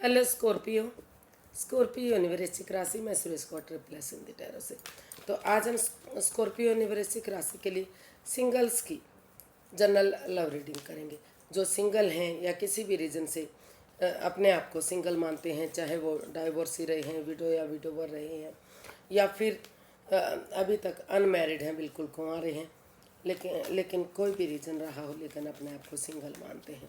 Hello Scorpio. Scorpio वृश्चिक राशि में Suresh quarter plus in the tarot से। तो आज हम स्कॉर्पियो वृश्चिक राशि के लिए सिंगल्स की जनरल लव रीडिंग करेंगे। जो सिंगल हैं या किसी भी रीजन से अपने आप को सिंगल मानते हैं, चाहे वो डाइवोर्सी रहे हैं, विडो या विडोवर रहे हैं, या फिर अभी तक अनमैरिड हैं, बिल्कुल कुंवारे हैं, लेकिन कोई भी रीज़न रहा हो, लेकिन अपने आप को सिंगल मानते हैं।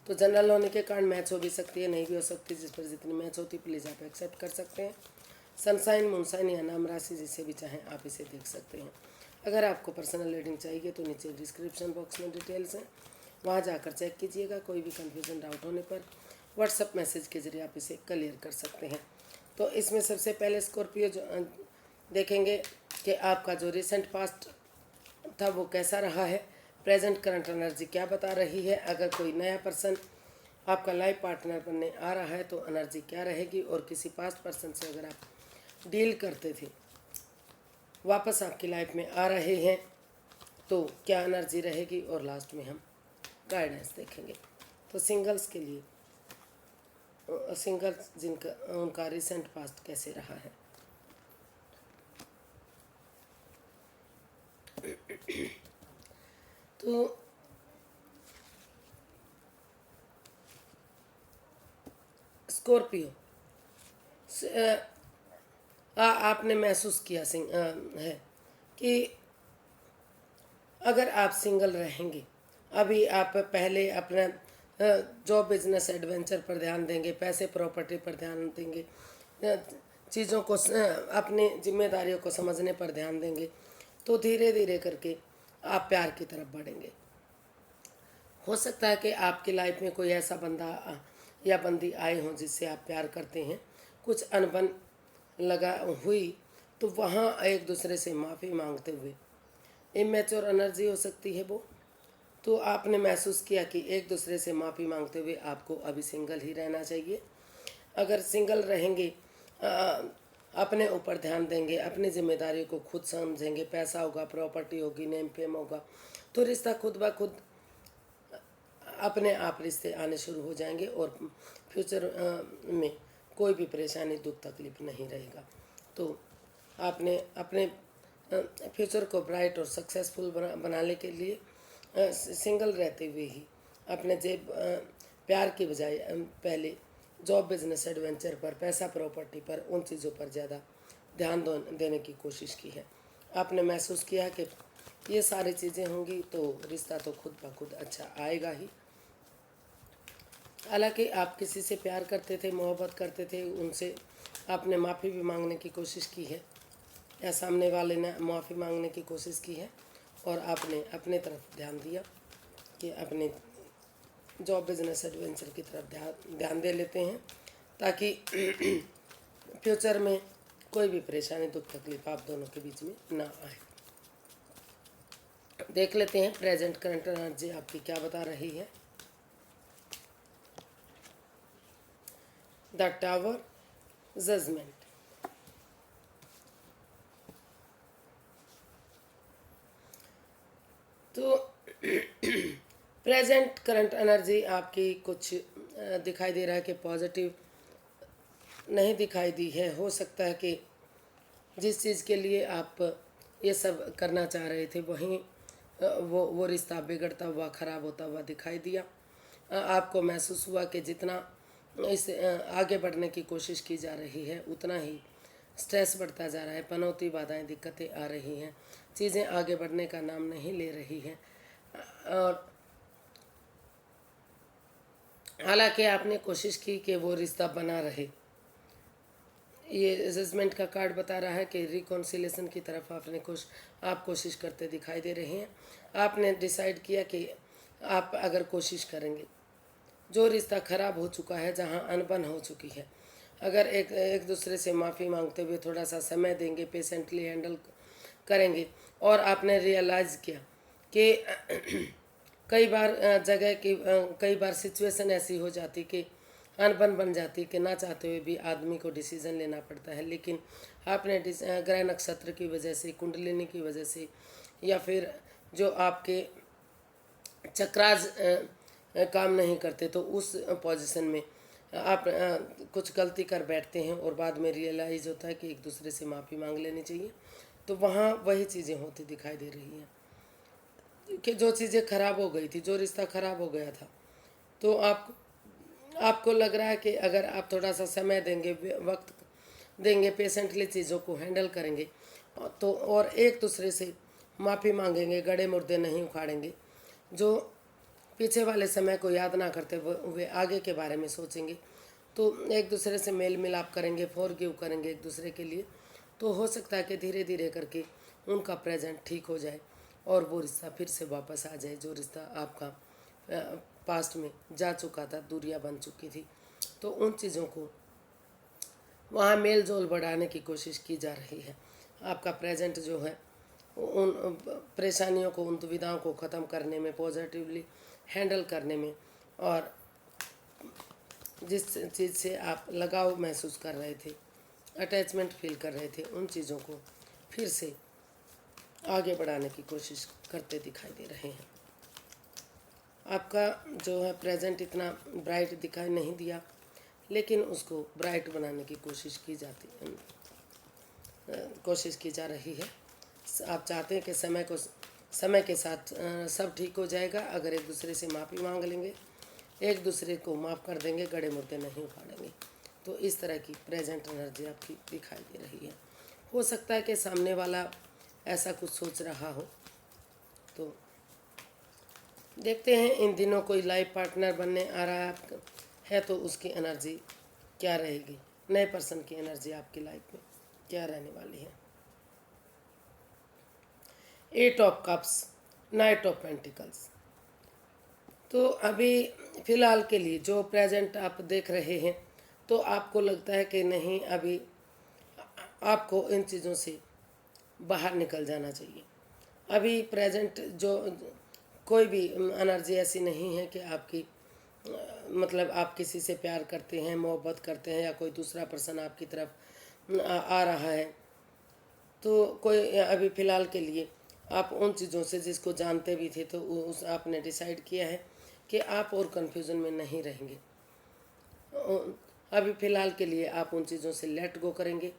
तो जनरल होने के कारण मैच हो भी सकती है, नहीं भी हो सकती। जिस पर जितनी मैच होती प्लीज़ आप एक्सेप्ट कर सकते हैं। सनसाइन, मूनसाइन या नाम राशि जिसे भी चाहें आप इसे देख सकते हैं। अगर आपको पर्सनल रीडिंग चाहिए तो नीचे डिस्क्रिप्शन बॉक्स में डिटेल्स हैं, वहाँ जाकर चेक कीजिएगा। कोई भी कन्फ्यूजन डाउट होने पर व्हाट्सएप मैसेज के जरिए आप इसे क्लियर कर सकते हैं। तो इसमें सबसे पहले स्कॉर्पियो जो देखेंगे कि आपका जो रिसेंट पास्ट था वो कैसा रहा है, प्रेजेंट करंट एनर्जी क्या बता रही है। अगर कोई नया पर्सन आपका लाइफ पार्टनर बनने आ रहा है तो एनर्जी क्या रहेगी, और किसी पास्ट पर्सन से अगर आप डील करते थे वापस आपकी लाइफ में आ रहे हैं तो क्या एनर्जी रहेगी, और लास्ट में हम गाइडेंस देखेंगे। तो सिंगल्स के लिए, सिंगल्स जिनका उनका रिसेंट पास्ट कैसे रहा है। तो स्कॉर्पियो आपने महसूस किया है कि अगर आप सिंगल रहेंगे, अभी आप पहले अपना जॉब, बिजनेस, एडवेंचर पर ध्यान देंगे, पैसे, प्रॉपर्टी पर ध्यान देंगे, चीज़ों को, अपनी जिम्मेदारियों को समझने पर ध्यान देंगे, तो धीरे धीरे करके आप प्यार की तरफ बढ़ेंगे। हो सकता है कि आपकी लाइफ में कोई ऐसा बंदा या बंदी आए हों जिससे आप प्यार करते हैं, कुछ अनबन लगा हुई, तो वहाँ एक दूसरे से माफ़ी मांगते हुए, इमेच्योर एनर्जी हो सकती है वो, तो आपने महसूस किया कि एक दूसरे से माफ़ी मांगते हुए आपको अभी सिंगल ही रहना चाहिए। अगर सिंगल रहेंगे, अपने ऊपर ध्यान देंगे, अपनी जिम्मेदारी को खुद समझेंगे, पैसा होगा, प्रॉपर्टी होगी, नेम फेम होगा, तो रिश्ता खुद ब खुद अपने आप रिश्ते आने शुरू हो जाएंगे, और फ्यूचर में कोई भी परेशानी, दुख, तकलीफ नहीं रहेगा। तो आपने अपने फ्यूचर को ब्राइट और सक्सेसफुल बनाने के लिए सिंगल रहते हुए ही अपने जेब प्यार की बजाय पहले जॉब, बिजनेस, एडवेंचर पर, पैसा, प्रॉपर्टी पर, उन चीज़ों पर ज़्यादा ध्यान देने की कोशिश की है। आपने महसूस किया कि ये सारी चीज़ें होंगी तो रिश्ता तो खुद ब खुद अच्छा आएगा ही। हालांकि आप किसी से प्यार करते थे, मोहब्बत करते थे, उनसे आपने माफ़ी भी मांगने की कोशिश की है, या सामने वाले ने माफ़ी मांगने की कोशिश की है, और आपने अपने तरफ ध्यान दिया कि अपने जॉब, बिजनेस, एडवेंचर की तरफ ध्यान दे लेते हैं, ताकि फ्यूचर में कोई भी परेशानी, दुख, तकलीफ आप दोनों के बीच में ना आए। देख लेते हैं प्रेजेंट करंट एनर्जी आपकी क्या बता रही है। The tower, judgement. तो प्रेजेंट करंट एनर्जी आपकी कुछ दिखाई दे रहा है कि पॉजिटिव नहीं दिखाई दी है। हो सकता है कि जिस चीज़ के लिए आप ये सब करना चाह रहे थे वहीं वो रिश्ता बिगड़ता हुआ, ख़राब होता हुआ दिखाई दिया। आपको महसूस हुआ कि जितना इस आगे बढ़ने की कोशिश की जा रही है उतना ही स्ट्रेस बढ़ता जा रहा है, पनौती, बाधाएं, दिक्कतें आ रही हैं, चीज़ें आगे बढ़ने का नाम नहीं ले रही हैं। और हालांकि आपने कोशिश की कि वो रिश्ता बना रहे। ये जजमेंट का कार्ड बता रहा है कि रिकॉन्सिलेशन की तरफ आप कोशिश करते दिखाई दे रहे हैं। आपने डिसाइड किया कि आप अगर कोशिश करेंगे, जो रिश्ता खराब हो चुका है, जहां अनबन हो चुकी है, अगर एक दूसरे से माफ़ी मांगते हुए थोड़ा सा समय देंगे, पेशेंटली हैंडल करेंगे, और आपने रियलाइज़ किया कि कई बार कई बार सिचुएशन ऐसी हो जाती कि अनबन बन जाती कि ना चाहते हुए भी आदमी को डिसीजन लेना पड़ता है, लेकिन आपने ग्रह नक्षत्र की वजह से, कुंडलिनी की वजह से, या फिर जो आपके चक्रास काम नहीं करते, तो उस पोजीशन में आप कुछ गलती कर बैठते हैं और बाद में रियलाइज़ होता है कि एक दूसरे से माफ़ी मांग लेनी चाहिए, तो वहाँ वही चीज़ें होती दिखाई दे रही हैं कि जो चीज़ें खराब हो गई थी, जो रिश्ता खराब हो गया था, तो आपको लग रहा है कि अगर आप थोड़ा सा समय देंगे, वक्त देंगे, पेशेंटली चीज़ों को हैंडल करेंगे, तो और एक दूसरे से माफ़ी मांगेंगे, गड़े मुर्दे नहीं उखाड़ेंगे, जो पीछे वाले समय को याद ना करते वे आगे के बारे में सोचेंगे, तो एक दूसरे से मेल मिलाप करेंगे, फॉरगिव करेंगे एक दूसरे के लिए, तो हो सकता है कि धीरे धीरे करके उनका प्रेजेंट ठीक हो जाए और वो रिश्ता फिर से वापस आ जाए, जो रिश्ता आपका पास्ट में जा चुका था, दूरियां बन चुकी थी। तो उन चीज़ों को वहाँ मेल जोल बढ़ाने की कोशिश की जा रही है। आपका प्रेजेंट जो है उन परेशानियों को, उन दुविधाओं को ख़त्म करने में, पॉजिटिवली हैंडल करने में, और जिस चीज़ से आप लगाव महसूस कर रहे थे, अटैचमेंट फील कर रहे थे, उन चीज़ों को फिर से आगे बढ़ाने की कोशिश करते दिखाई दे रहे हैं। आपका जो है प्रेजेंट इतना ब्राइट दिखाई नहीं दिया, लेकिन उसको ब्राइट बनाने की कोशिश की जा रही है। आप चाहते हैं कि समय के साथ सब ठीक हो जाएगा अगर एक दूसरे से माफ़ी मांग लेंगे, एक दूसरे को माफ़ कर देंगे, गड़े मुर्दे नहीं उखाड़ेंगे, तो इस तरह की प्रेजेंट एनर्जी आपकी दिखाई दे रही है। हो सकता है कि सामने वाला ऐसा कुछ सोच रहा हो, तो देखते हैं इन दिनों कोई लाइफ पार्टनर बनने आ रहा है तो उसकी एनर्जी क्या रहेगी, नए पर्सन की एनर्जी आपकी लाइफ में क्या रहने वाली है। 8 of cups, night of pentacles. तो अभी फ़िलहाल के लिए जो प्रेजेंट आप देख रहे हैं, तो आपको लगता है कि नहीं, अभी आपको इन चीज़ों से बाहर निकल जाना चाहिए। अभी प्रेजेंट जो कोई भी एनर्जी ऐसी नहीं है कि आपकी मतलब आप किसी से प्यार करते हैं, मोहब्बत करते हैं, या कोई दूसरा पर्सन आपकी तरफ आ रहा है, तो कोई अभी फ़िलहाल के लिए आप उन चीज़ों से जिसको जानते भी थे, तो उस आपने डिसाइड किया है कि आप और कन्फ्यूज़न में नहीं रहेंगे। अभी फ़िलहाल के लिए आप उन चीज़ों से लेट गो करेंगे,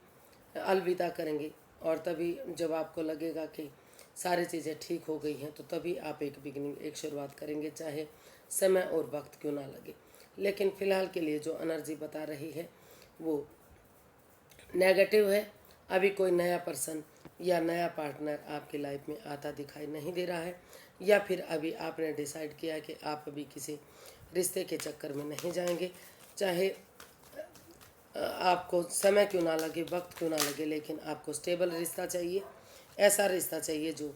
अलविदा करेंगे, और तभी जब आपको लगेगा कि सारी चीज़ें ठीक हो गई हैं, तो तभी आप एक बिगनिंग, एक शुरुआत करेंगे, चाहे समय और वक्त क्यों ना लगे। लेकिन फ़िलहाल के लिए जो एनर्जी बता रही है वो नेगेटिव है। अभी कोई नया पर्सन या नया पार्टनर आपकी लाइफ में आता दिखाई नहीं दे रहा है, या फिर अभी आपने डिसाइड किया कि आप अभी किसी रिश्ते के चक्कर में नहीं जाएंगे, चाहे आपको समय क्यों ना लगे, वक्त क्यों ना लगे, लेकिन आपको स्टेबल रिश्ता चाहिए। ऐसा रिश्ता चाहिए जो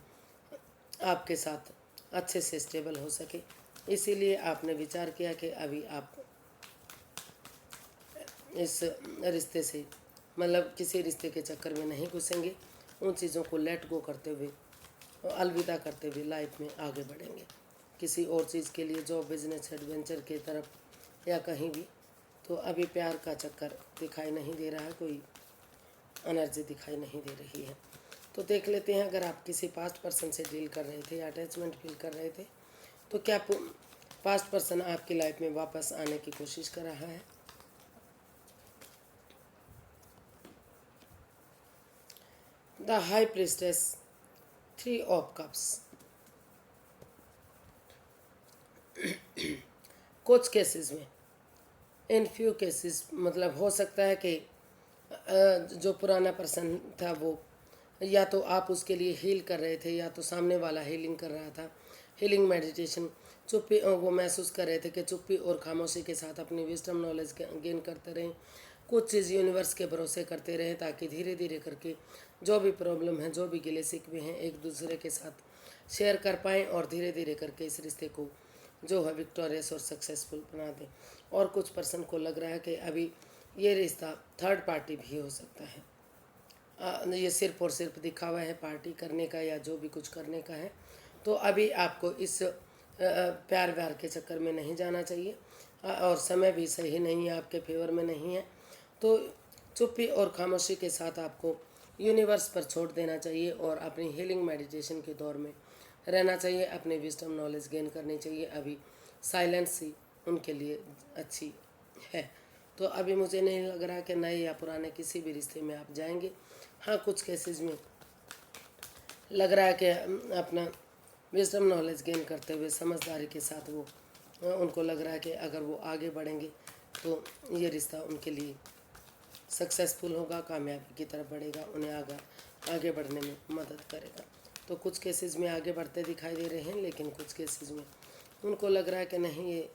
आपके साथ अच्छे से स्टेबल हो सके। इसीलिए आपने विचार किया कि अभी आप इस रिश्ते से, मतलब किसी रिश्ते के चक्कर में नहीं घुसेंगे, उन चीज़ों को लेट गो करते हुए, अलविदा करते हुए लाइफ में आगे बढ़ेंगे किसी और चीज़ के लिए, जॉब, बिजनेस, एडवेंचर के तरफ या कहीं भी। तो अभी प्यार का चक्कर दिखाई नहीं दे रहा है, कोई एनर्जी दिखाई नहीं दे रही है। तो देख लेते हैं, अगर आप किसी पास्ट पर्सन से डील कर रहे थे या अटैचमेंट फील कर रहे थे, तो क्या पास्ट पर्सन आपकी लाइफ में वापस आने की कोशिश कर रहा है। The high priestess, 3 of cups. कुछ केसेस में, इन फ्यू केसेस, मतलब हो सकता है कि जो पुराना पर्सन था वो, या तो आप उसके लिए हील कर रहे थे, या तो सामने वाला हीलिंग कर रहा था। हीलिंग मेडिटेशन, चुप्पी, वो महसूस कर रहे थे कि चुप्पी और खामोशी के साथ अपनी विजडम नॉलेज गेन करते रहें, कुछ चीज़ यूनिवर्स के भरोसे करते रहें, ताकि धीरे धीरे करके जो भी प्रॉब्लम है, जो भी गिले शिकवे हैं, एक दूसरे के साथ शेयर कर पाएँ, और धीरे धीरे करके इस रिश्ते को जो है विक्टोरियस और सक्सेसफुल बना दें। और कुछ पर्सन को लग रहा है कि अभी ये रिश्ता थर्ड पार्टी भी हो सकता है। ये सिर्फ और सिर्फ दिखावा है पार्टी करने का या जो भी कुछ करने का है। तो अभी आपको इस प्यार व्यार के चक्कर में नहीं जाना चाहिए, और समय भी सही नहीं है, आपके फेवर में नहीं है। तो चुप्पी और खामोशी के साथ आपको यूनिवर्स पर छोड़ देना चाहिए, और अपनी हीलिंग मेडिटेशन के दौर में रहना चाहिए, अपनी विजडम नॉलेज गेन करनी चाहिए। अभी साइलेंस ही उनके लिए अच्छी है। तो अभी मुझे नहीं लग रहा कि नए या पुराने किसी भी रिश्ते में आप जाएंगे। हाँ, कुछ केसेस में लग रहा है कि अपना विजडम नॉलेज गेन करते हुए समझदारी के साथ वो उनको लग रहा है कि अगर वो आगे बढ़ेंगे तो ये रिश्ता उनके लिए सक्सेसफुल होगा, कामयाबी की तरफ बढ़ेगा, उन्हें आगे बढ़ने में मदद करेगा। तो कुछ केसेस में आगे बढ़ते दिखाई दे रहे हैं, लेकिन कुछ केसेस में उनको लग रहा है कि नहीं, ये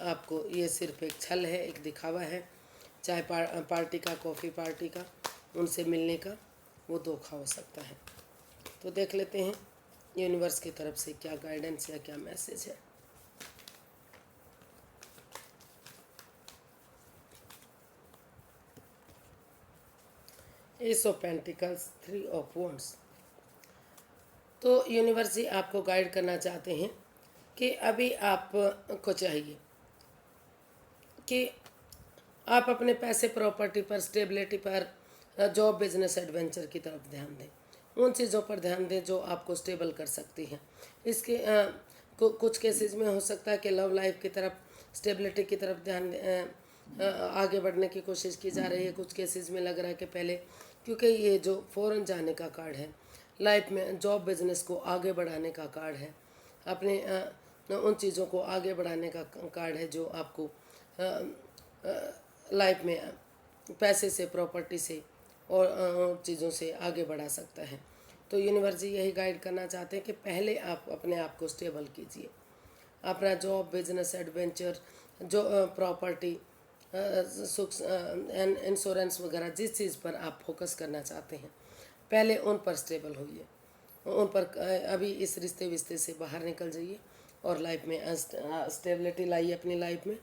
आपको ये सिर्फ एक छल है, एक दिखावा है, चाय पार्टी का, कॉफ़ी पार्टी का, उनसे मिलने का, वो धोखा हो सकता है। तो देख लेते हैं यूनिवर्स की तरफ से क्या गाइडेंस या क्या मैसेज है। S of pentacles, 3 of wands. तो यूनिवर्स जी आपको गाइड करना चाहते हैं कि अभी आपको चाहिए कि आप अपने पैसे, प्रॉपर्टी पर, स्टेबिलिटी पर, जॉब, बिजनेस, एडवेंचर की तरफ ध्यान दें। उन चीज़ों पर ध्यान दें जो आपको स्टेबल कर सकती हैं। इसके कुछ केसेस में हो सकता है कि लव लाइफ की तरफ, स्टेबिलिटी की तरफ आगे बढ़ने की कोशिश की जा रही है। कुछ केसेस में लग रहा है कि पहले, क्योंकि ये जो फॉरेन जाने का कार्ड है, लाइफ में जॉब बिजनेस को आगे बढ़ाने का कार्ड है, अपने उन चीज़ों को आगे बढ़ाने का कार्ड है जो आपको लाइफ में पैसे से, प्रॉपर्टी से और चीज़ों से आगे बढ़ा सकता है। तो यूनिवर्स जी यही गाइड करना चाहते हैं कि पहले आप अपने आप को स्टेबल कीजिए। अपना जॉब, बिजनेस, एडवेंचर, जो प्रॉपर्टी, सुख, इंश्योरेंस वगैरह, जिस चीज़ पर आप फोकस करना चाहते हैं, पहले उन पर स्टेबल होइए, उन पर अभी इस रिश्ते विस्ते से बाहर निकल जाइए और लाइफ में स्टेबिलिटी लाइए अपनी लाइफ में।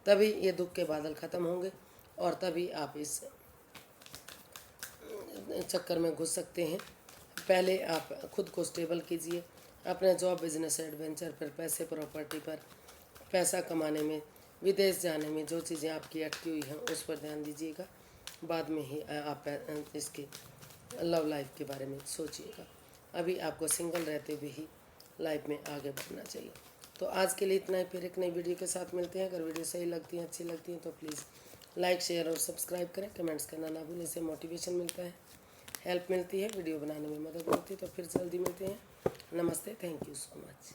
तभी ये दुख के बादल ख़त्म होंगे और तभी आप इस चक्कर में घुस सकते हैं। पहले आप खुद को स्टेबल कीजिए, अपने जॉब, बिजनेस, एडवेंचर पर, पैसे, प्रॉपर्टी पर, पैसा कमाने में, विदेश जाने में, जो चीज़ें आपकी अटकी हुई हैं उस पर ध्यान दीजिएगा। बाद में ही आप इसके लव लाइफ के बारे में सोचिएगा। अभी आपको सिंगल रहते हुए ही लाइफ में आगे बढ़ना चाहिए। तो आज के लिए इतना ही, फिर एक नई वीडियो के साथ मिलते हैं। अगर वीडियो सही लगती है, अच्छी लगती है तो प्लीज़ लाइक, शेयर और सब्सक्राइब करें। कमेंट्स करना ना भूलें, इससे मोटिवेशन मिलता है, हेल्प मिलती है, वीडियो बनाने में मदद मिलती है। तो फिर जल्दी मिलते हैं। नमस्ते, थैंक यू सो मच।